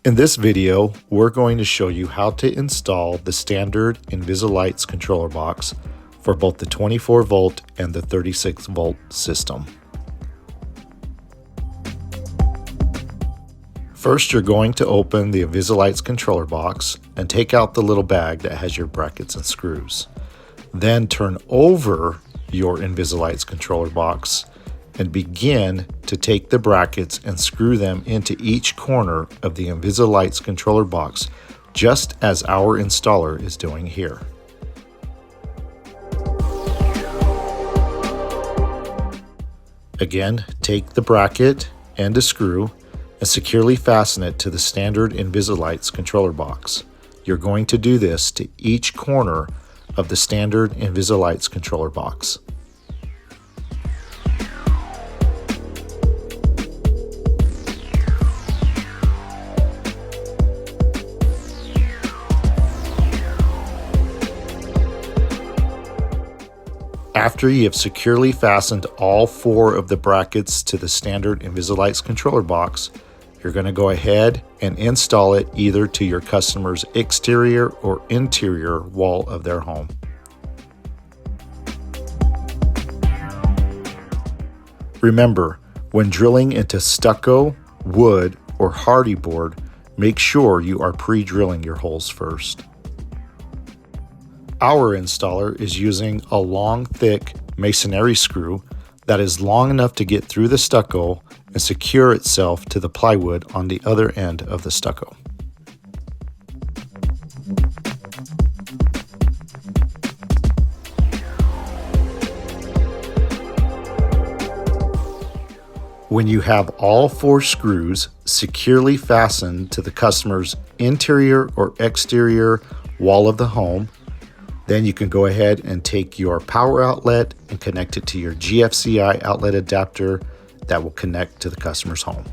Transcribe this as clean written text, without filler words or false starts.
In this video, we're going to show you how to install the standard InvisiLights Controller Box for both the 24 volt and the 36 volt system. First, you're going to open the InvisiLights Controller Box and take out the little bag that has your brackets and screws. Then turn over your InvisiLights Controller Box and begin to take the brackets and screw them into each corner of the InvisiLights Controller Box, just as our installer is doing here. Again, take the bracket and a screw and securely fasten it to the standard InvisiLights Controller Box. You're going to do this to each corner of the standard InvisiLights Controller Box. After you have securely fastened all 4 of the brackets to the standard InvisiLights Controller Box, you're going to go ahead and install it either to your customer's exterior or interior wall of their home. Remember, when drilling into stucco, wood, or hardy board, make sure you are pre-drilling your holes first. Our installer is using a long, thick masonry screw that is long enough to get through the stucco and secure itself to the plywood on the other end of the stucco. When you have all 4 screws securely fastened to the customer's interior or exterior wall of the home, then you can go ahead and take your power outlet and connect it to your GFCI outlet adapter that will connect to the customer's home.